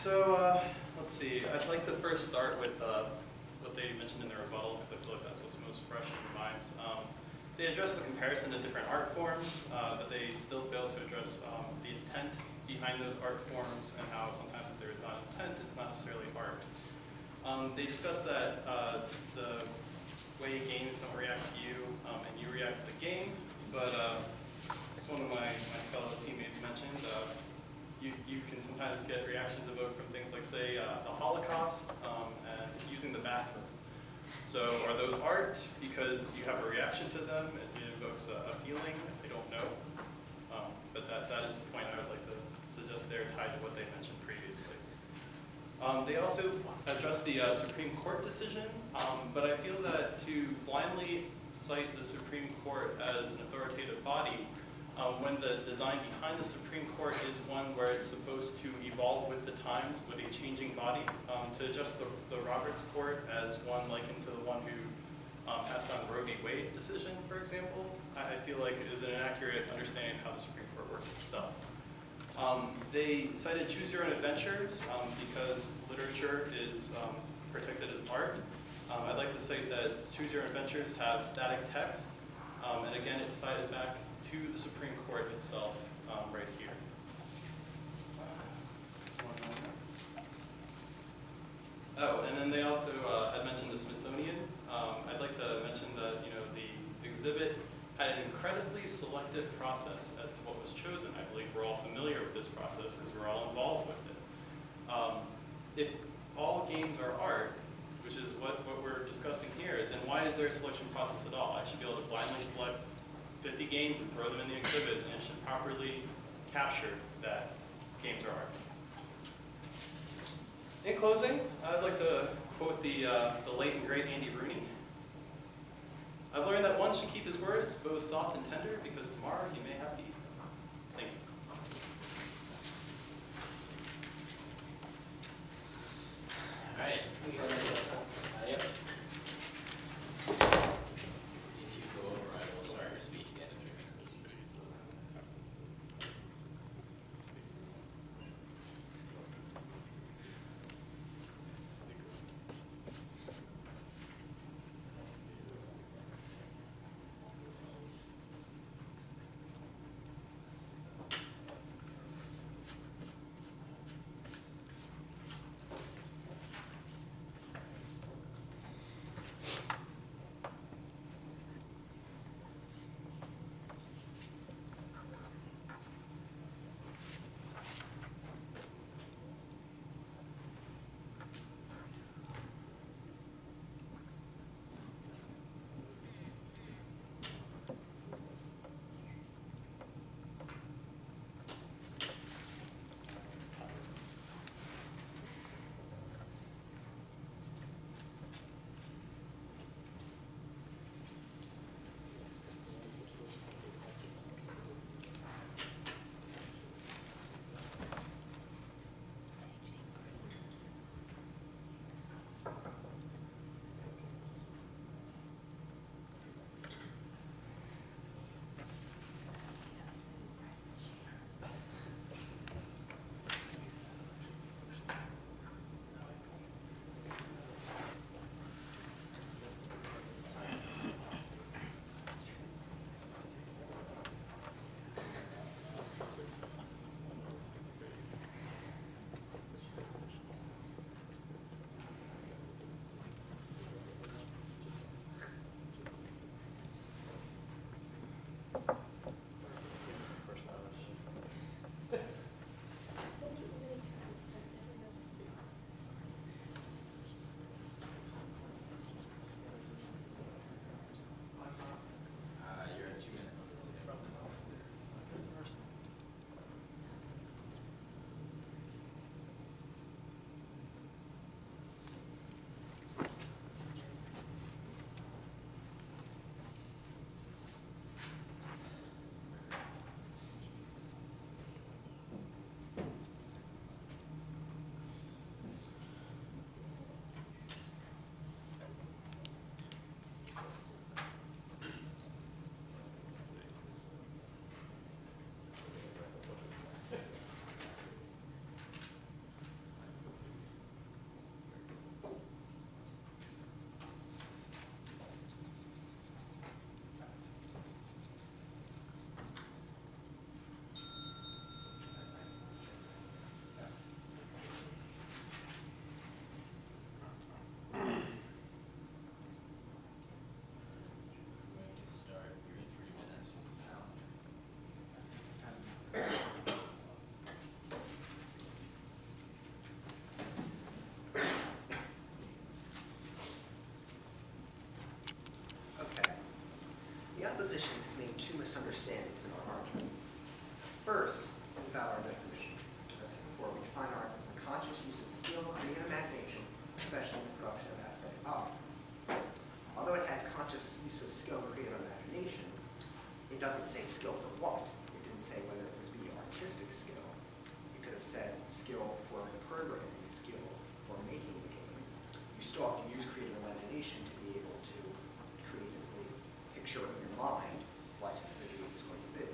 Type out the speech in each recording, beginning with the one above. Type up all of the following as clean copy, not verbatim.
So let's see. I'd like to first start with what they mentioned in their rebuttal, because I feel like that's what's most fresh in your minds. They address the comparison to different art forms, but they still fail to address the intent behind those art forms and how sometimes if there is not intent, it's not necessarily art. They discuss that the way games don't react to you and you react to the game, but as one of my fellow teammates mentioned, you can sometimes get reactions evoked from things like, say, the Holocaust and using the bathroom. So are those art because you have a reaction to them? It evokes a feeling? I don't know. But that is the point I would like to suggest there, tied to what they mentioned previously. They also address the Supreme Court decision, but I feel that to blindly cite the Supreme Court as an authoritative body when the design behind the Supreme Court is one where it's supposed to evolve with the times, with a changing body, to adjust the Roberts Court as one likened to the one who passed on the Roe v. Wade decision, for example, I feel like is an inaccurate understanding of how the Supreme Court works itself. They cited Choose Your Own Adventures because literature is protected as art. I'd like to say that Choose Your Own Adventures have static text, and again, it ties back to the Supreme Court itself right here. Oh, and then they also had mentioned the Smithsonian. I'd like to mention that the exhibit had an incredibly selective process as to what was chosen. I believe we're all familiar with this process because we're all involved with it. If all games are art, which is what we're discussing here, then why is there a selection process at all? I should be able to blindly select 50 games and throw them in the exhibit, and it should properly capture that games are art. In closing, I'd like to quote the late and great Andy Rooney. I've learned that one should keep his words both soft and tender because tomorrow he may have to eat them. Thank you. All right. Yep. If you go over, I will start your speech again. The opposition has made two misunderstandings in our argument. First, about our definition. As before, we define art as the conscious use of skill, creative imagination, especially in the production of aesthetic objects. Although it has conscious use of skill and creative imagination, it doesn't say skill for what. It didn't say whether it was be artistic skill. It could have said skill for programming, skill for making the game. You still have to use creative imagination to be able to creatively picture in your mind what the game is going to be.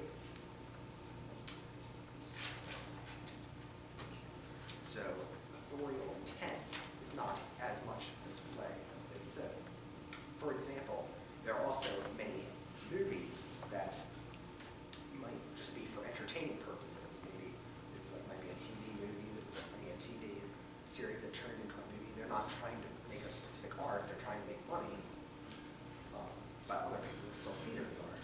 So authorial intent is not as much display as they say. For example, there are also many movies that might just be for entertaining purposes. Maybe it's like might be a TV movie, a TV series that turned into a movie. They're not trying to make a specific art; they're trying to make money. But other people will still see their art.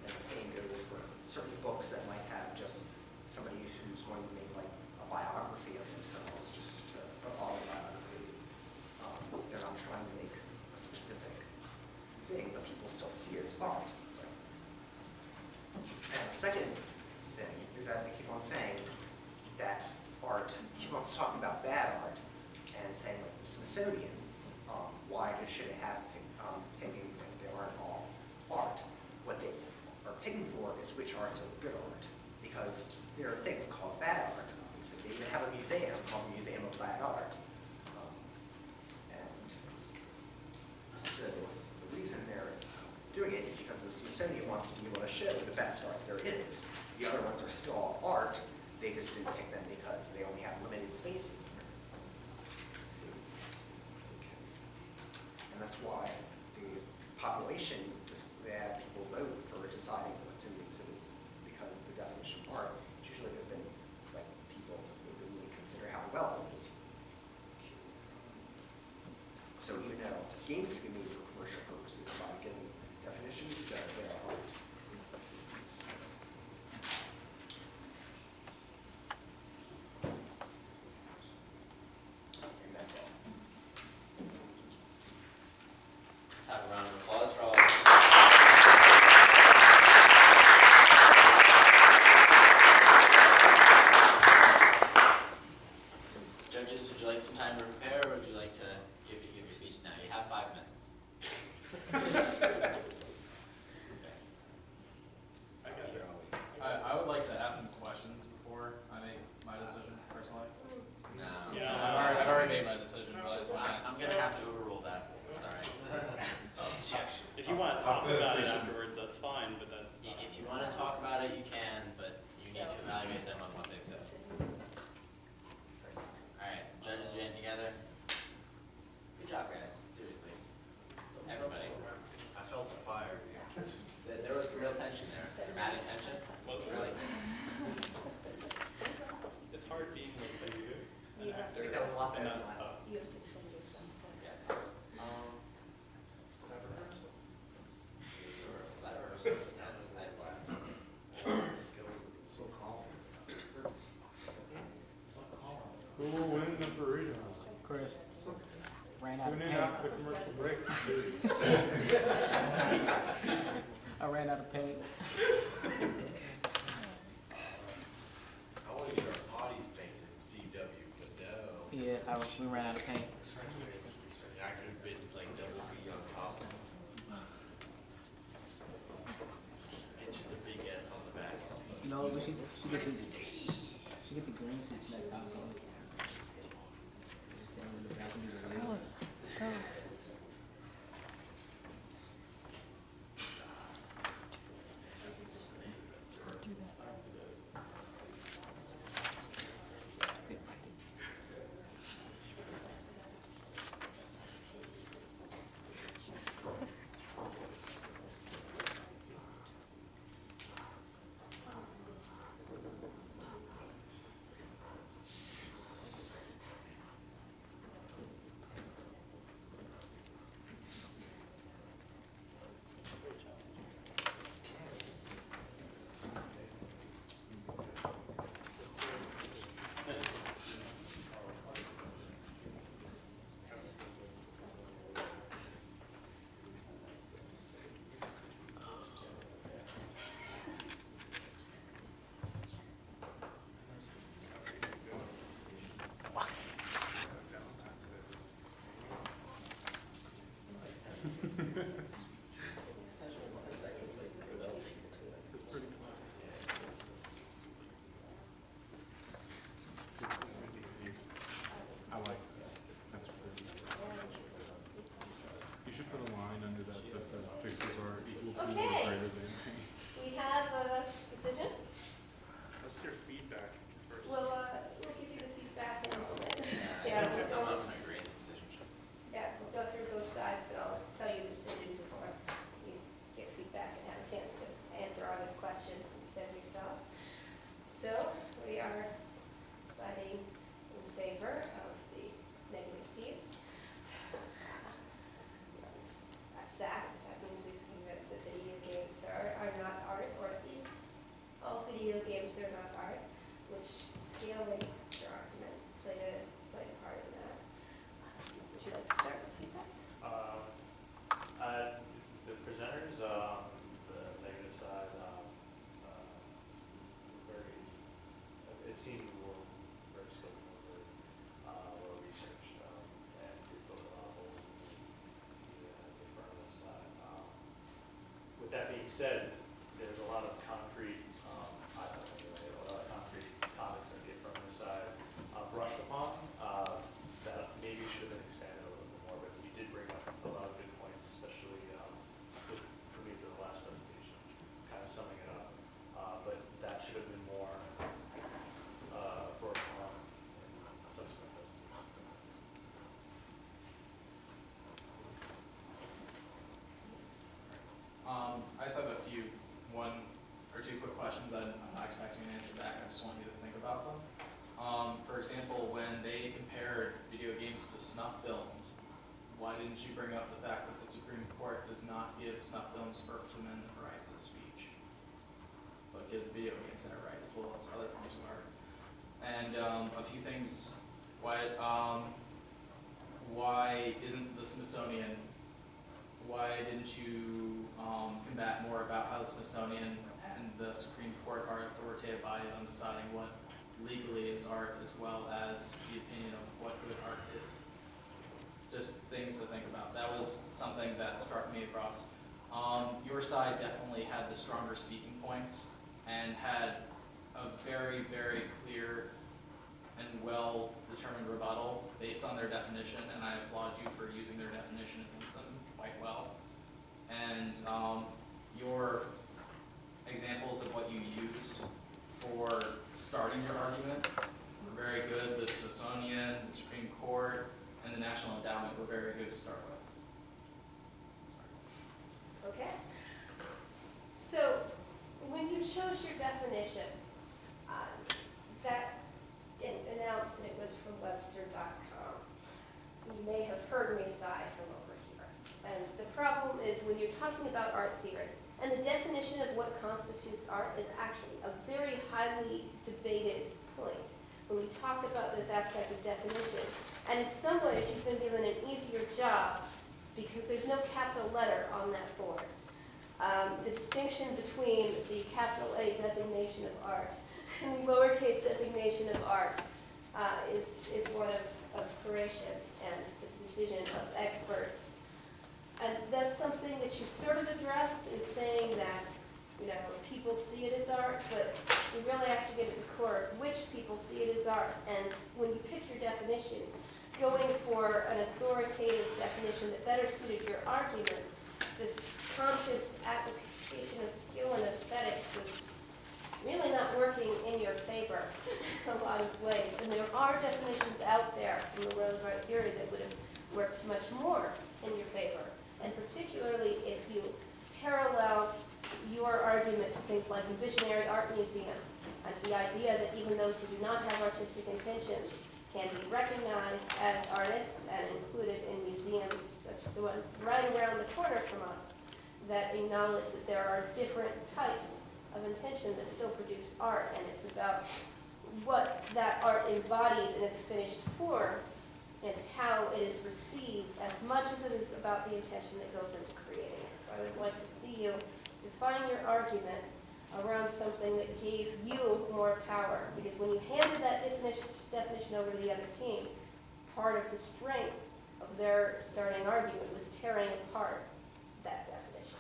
And the same goes for certain books that might have just somebody who's going to make like a biography of themselves, just an autobiography. They're not trying to make a specific thing, but people still see it as art. Right? And the second thing is that they keep on saying that art, keep on talking about bad art, and saying like the Smithsonian, why should it have picking if they aren't all art? What they are picking for is which arts are good art, because there are things called bad art. Obviously, they even have a museum called the Museum of Bad Art. And so the reason they're doing it is because the Smithsonian wants to be able to show the best art there is. The other ones are still all art. They just didn't pick them because they only have limited space in here. Let's see. Okay. And that's why the population, they have people vote for deciding what's in the exhibits, because the definition of art usually have been like people who really consider how well it is. So even though games can be made for commercial purposes by getting definitions, they are art. And that's all. Let's have a round of applause for all of us. Judges, would you like some time to prepare, or would you like to give your speech now? You have 5 minutes. I would like to ask some questions before I make my decision, personally. No. Yeah. I've already made my decision, but I just want to ask. I'm going to have to overrule that. Sorry. If you want to talk about it afterwards, that's fine, but that's not. If you want to talk about it, you can, but you need to evaluate them on what they've said. All right, judges, you getting together? Good job, guys. Seriously. Everybody. I felt the fire. There was some real tension there. Dramatic tension. Was there? Really? It's hard being with you. You have I think that was a lot better than And last time. You have to defend yourself. Yeah. Is that rehearsal? That rehearsal was intense. I had a blast. So calm. So calm. Who will win the burrito? Chris ran out of Tune in paint. after the commercial break. I ran out of paint. I want to get our bodies painted CW, but no. Yeah, we ran out of paint. I could have been playing double B on top. And just a big S on the back. No, we should get the green suit that comes on. Just stand in the back and do the green. just want you to think about them. For example, when they compared video games to snuff films, why didn't you bring up the fact that the Supreme Court does not give snuff films First Amendment rights of speech, but gives video games that right as well as other forms of art? And a few things. Why isn't the Smithsonian? Why didn't you combat more about how the Smithsonian and the Supreme Court are authoritative bodies on deciding what legally is art, as well as the opinion of what good art is? Just things to think about. That was something that struck me across. Your side definitely had the stronger speaking points and had a very, very clear and well-determined rebuttal based on their definition, and I applaud you for using their definition against them quite well. And your examples of what you used for starting your argument were very good. The Smithsonian, the Supreme Court, and the National Endowment were very good to start with. Okay. So, when you chose your definition, that announced that it was from Webster.com. You may have heard me sigh from over here. And the problem is when you're talking about art theory, and the definition of what constitutes art is actually a very highly debated point when we talk about this aspect of definition. And in some ways, you've been given an easier job because there's no capital letter on that board. The distinction between the capital A designation of art and the lowercase designation of art is one of curation and the decision of experts. And that's something that you sort of addressed in saying that, people see it as art, but you really have to get at the core of which people see it as art. And when you pick your definition, going for an authoritative definition that better suited your argument, this conscious application of skill and aesthetics was really not working in your favor in a lot of ways. And there are definitions out there from the world of art theory that would have worked much more in your favor. And particularly if you parallel your argument to things like the Visionary Art Museum and the idea that even those who do not have artistic intentions can be recognized as artists and included in museums such as the one right around the corner from us that acknowledge that there are different types of intention that still produce art, and it's about what that art embodies in its finished form and how it is received as much as it is about the intention that goes into creating it. So I would like to see you define your argument around something that gave you more power, because when you handed that definition over to the other team, part of the strength of their starting argument was tearing apart that definition.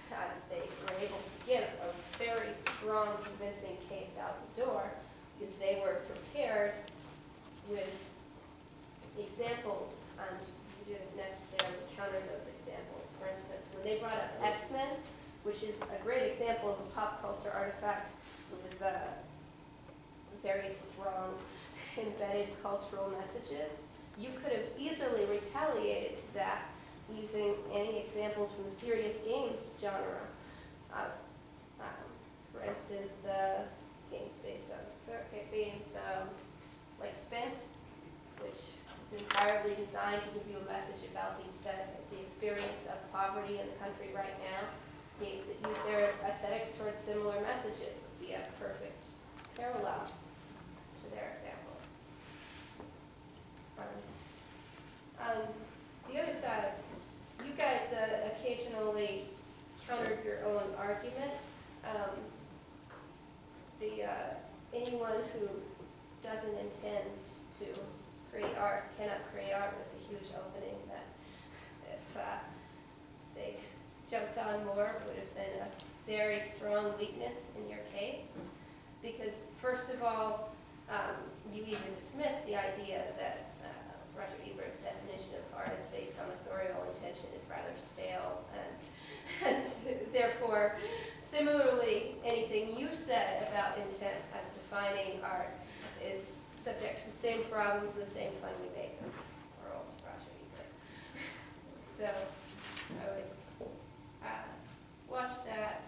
And they were able to give a very strong, convincing case out the door because they were prepared with examples, and you didn't necessarily counter those examples. For instance, when they brought up X-Men, which is a great example of a pop culture artifact with very strong embedded cultural messages, you could have easily retaliated to that using any examples from the serious games genre. For instance, games based on games like Spent, which is entirely designed to give you a message about the experience of poverty in the country right now. Games that use their aesthetics towards similar messages would be a perfect parallel to their example. The other side, you guys occasionally countered your own argument. Anyone who doesn't intend to create art cannot create art was a huge opening that if they jumped on more would have been a very strong weakness in your case. Because first of all, you even dismissed the idea that Roger Ebert's definition of art is based on authorial intention is rather stale, and therefore, similarly, anything you said about intent as defining art is subject to the same problems, the same fun we make of world Roger Ebert. So I would watch that.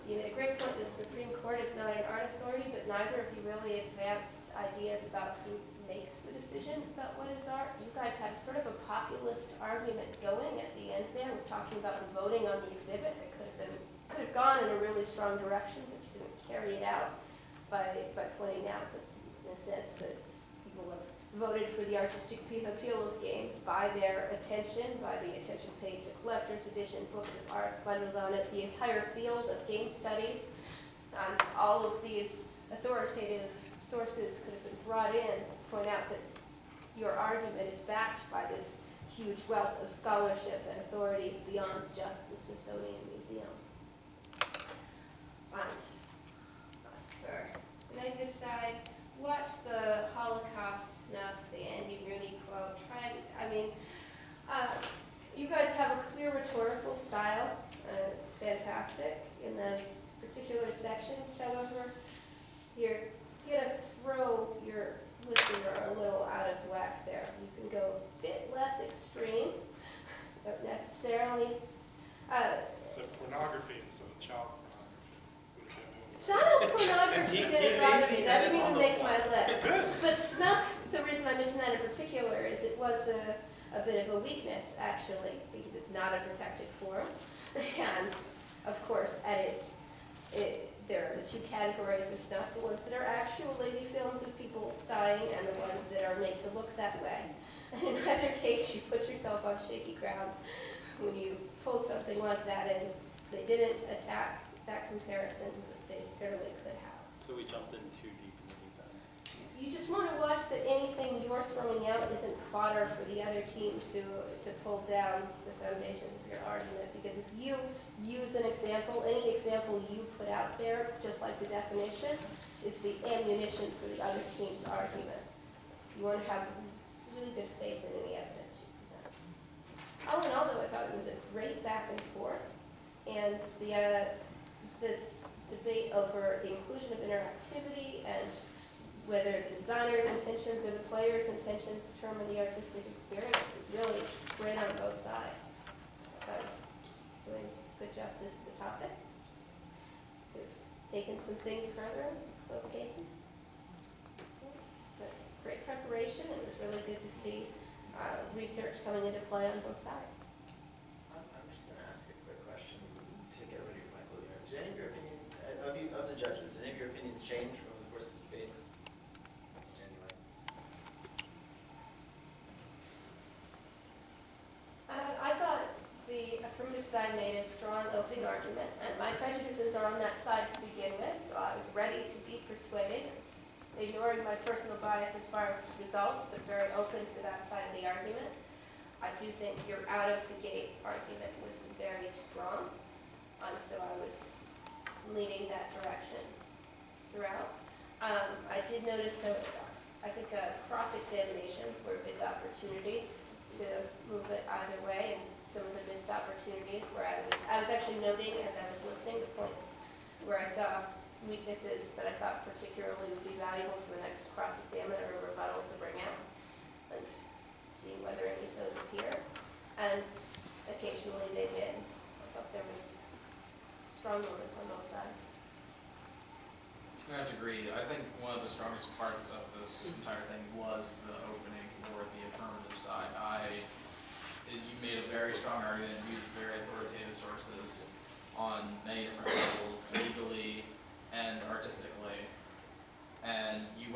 You made a great point that the Supreme Court is is not an art authority, but neither of you really advanced ideas about who makes the decision about what is art. You guys had sort of a populist argument going at the end there, with talking about voting on the exhibit that could have gone in a really strong direction, but you didn't carry it out by pointing out that, in a sense, that people have voted for the artistic appeal of games by their attention, by the attention paid to collector's edition, books of arts bundled on it, the entire field of game studies. All of these authoritative sources could have been brought in to point out that your argument is backed by this huge wealth of scholarship and authorities beyond just the Smithsonian Museum. But as for the negative side, watch the Holocaust snuff, the Andy Rooney quote. You guys have a clear rhetorical style. It's fantastic in those particular sections. However, you're gonna throw your listener a little out of whack there. You can go a bit less extreme, don't necessarily. So pornography instead of child pornography. Child pornography didn't bother me. That didn't even make my list. Good. But snuff, the reason I mentioned that in particular is it was a bit of a weakness, actually, because it's not a protected form. And, of course, there are the two categories of snuff, the ones that are actually films of people dying and the ones that are made to look that way. And in either case, you put yourself on shaky ground when you pull something like that in. They didn't attack that comparison, but they certainly could have. So we jumped in too deep in the deep end. You just want to watch that anything you're throwing out isn't fodder for the other team to pull down the foundations of your argument. Because if you use an example, any example you put out there, just like the definition, is the ammunition for the other team's argument. So you want to have really good faith in any evidence you present. All in all, though, I thought it was a great back and forth. And this debate over the inclusion of interactivity and whether the designer's intentions or the player's intentions determine the artistic experience is really great on both sides. That's doing good justice to the topic. We've taken some things further in both cases. But great preparation, and it was really good to see research coming into play on both sides. I'm just going to ask a quick question to get ready for my closing remarks. Did any of your opinion, of the judges, did any of your opinions change over the course of the debate? Anyway. I thought the affirmative side made a strong opening argument, and my prejudices are on that side to begin with, so I was ready to be persuaded, ignoring my personal bias as far as results, but very open to that side of the argument. I do think your out-of-the-gate argument was very strong, and so I was leaning that direction throughout. I did notice, I think cross-examinations were a big opportunity to move it either way, and some of the missed opportunities where I was actually noting as I was listening the points where I saw weaknesses that I thought particularly would be valuable for the next cross-examiner or rebuttal to bring out, and see whether any of those appear. And occasionally they did. I thought there was strong moments on both sides. I have to agree. I think one of the strongest parts of this entire thing was the opening or the affirmative side. You made a very strong argument, used very authoritative sources on many different levels, legally and artistically. And you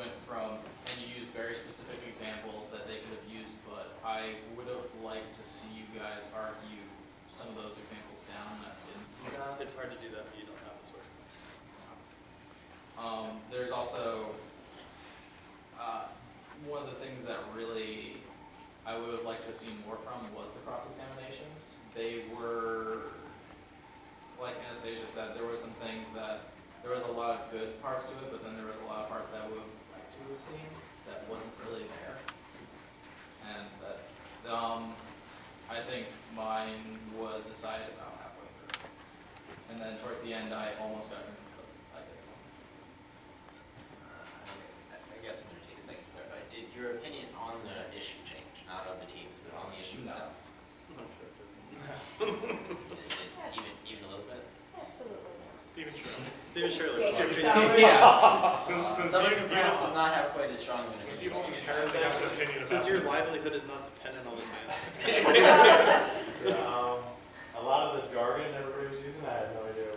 used very specific examples that they could have used, but I would have liked to see you guys argue some of those examples down that didn't see that. It's hard to do that when you don't have the source. There's also one of the things that really I would have liked to have seen more from was the cross-examinations. They were, like Anastasia said, there were some things that, there was a lot of good parts to it, but then there was a lot of parts that I would have liked to have seen that wasn't really there. And that, I think mine was decided about halfway through. And then towards the end, I almost got convinced that I did. I guess I'm going to take a second to clarify. Did your opinion on the issue change? Not of the teams, but on the issue No. itself? I'm sure it didn't. Even a little bit? Absolutely. Stephen Steven Shirley. Yeah, what's your just opinion? Yeah. Since Someone you, perhaps does not have quite as strong of an since you opinion. apparently have an opinion about Since your this. livelihood is not dependent on this answer. So, a lot of the jargon everybody was using, I had no idea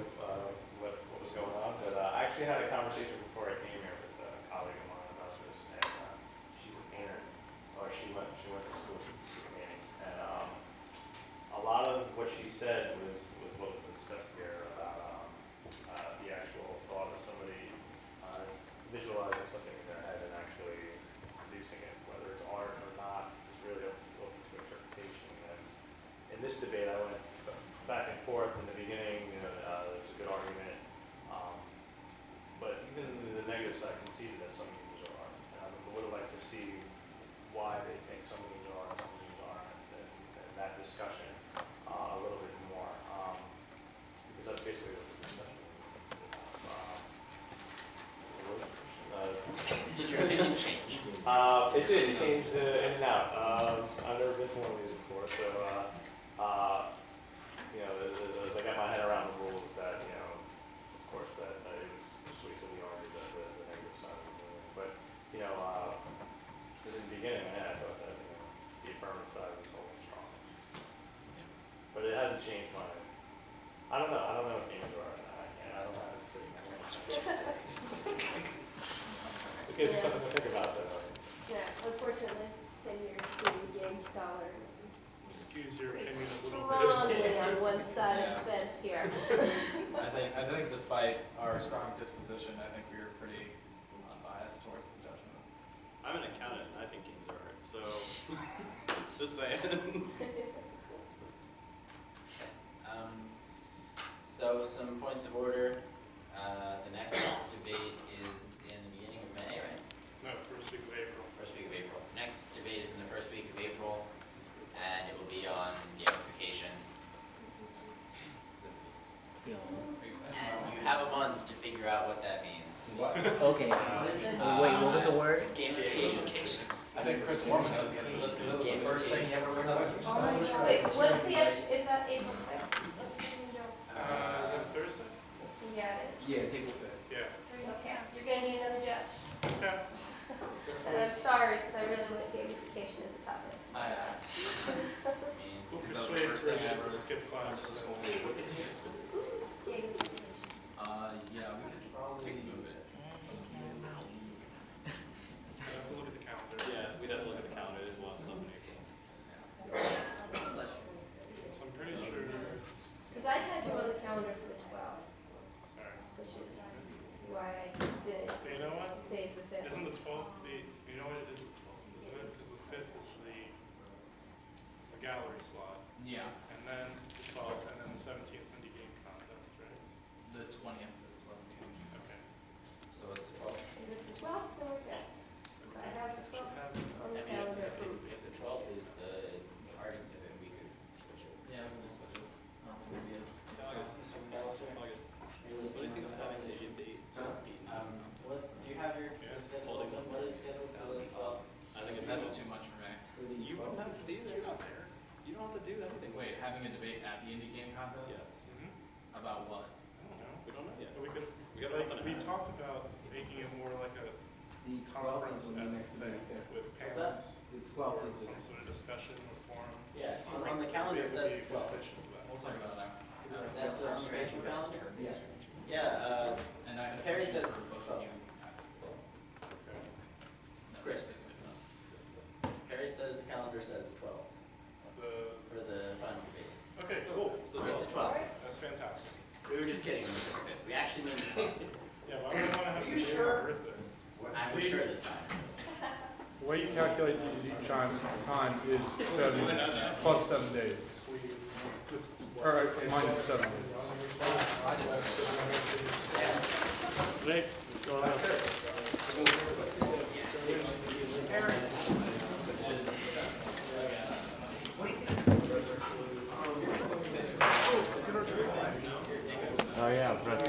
what was going on, but I actually had a conversation before I came here with a colleague of mine about this, and she's a painter, or she went to school for painting, and a lot of what she said was what was discussed here about the actual thought of somebody visualizing something in their head and actually producing it, whether it's art or not, is really open to interpretation. And in this debate, I went back and forth. In the beginning, there was a good argument, but even in the negative side, I conceded that some memes are art. And I would have liked to see why they think some memes are art and some memes aren't, and that discussion a little bit more, because that's basically what the discussion is. Did your opinion change? It did. It changed in and out. I've never been to one of these before, so as I got my head around the rules, that of course, that it was persuasively argued that the negative side of the ruling. But in the beginning, I thought that the affirmative side was holding strong. But it hasn't changed my. I don't know. I don't know what games are. I don't know how to say. It gives you something to think about, though. Yeah, unfortunately, 10 years being a game scholar. Excuse your opinion It's a little strongly bit. on one side of the fence here. I think despite our strong disposition, I think we were pretty unbiased towards the judgment. I'm an accountant, and I think games are art, so just saying. So some points of order. The next debate is in the beginning of May, right? No, first week of April. First week of April. Next debate is in the first week of April, and it will be on gamification. You And you have a month to figure out what that means. know, okay, wait, what was the word? Gamification. I think Chris Mormon knows the answer to this because it was the first thing he ever learned about exercise. Wait, what's the, is that April 5th? Is that Thursday? Yeah, it is. Yeah, it's April 5th. Yeah. Okay, you're gonna need another judge. Okay. And I'm sorry, because I really want gamification as a topic. I We'll That was the persuade first thing Bridget ever. to skip class. This whole Gamification. yeah, we could probably move it. I have to look at the calendar. Yeah, we'd have to look at the calendar. There's a lot of stuff in April. So I'm pretty sure, Because I had you on the calendar for the 12th, sorry. which is why I did But you know what? save the 5th. Isn't the 12th you know what it is the 12th, isn't it? Because the 5th is the gallery slot. Yeah, And then the 12th, and then the 17th is indie game contest, right? the 20th is Okay. So it's the 12th. If it's the 12th, then we're good. 'Cause I have the 12th on I the mean, calendar from if the 12th is the art exhibit, we could switch it. Yeah, we'll just switch it. Maybe August. August. What do you think is having a date? What, do you have your Yeah. schedule? What is scheduled for the 12th? I think it'd be That's cool. too much for me. You wouldn't have to be there. You're not there. You don't have to do anything. Wait, having a debate at the indie game contest? Yes. Mm-hmm. About what? I don't know. We don't know yet. But we could, We gotta like, open it we up. talked about making it more like a The 12th conference is when the as next thing debate is there. with What's that? panels. The Or 12th is the some next. sort of discussion or forum. Yeah, on the calendar it says the 12th. We'll talk about that. That's on the Facebook calendar? Yes. Yeah, And I had a Perry question says for both 12th. of you. Okay. No, Chris. it's good enough. Perry says the calendar says 12 for the final debate. Okay, cool. So Where's the 12th? That's fantastic. We were just kidding when we said 5th. We actually mean the 12th. Yeah, why would I want to have Are to you do sure? my birthday? I'm sure this time. The way you calculate the time is 7 plus 7 days. Just Or minus 7 days. I did everything. Yeah. Nate, go ahead. Oh yeah, Brett's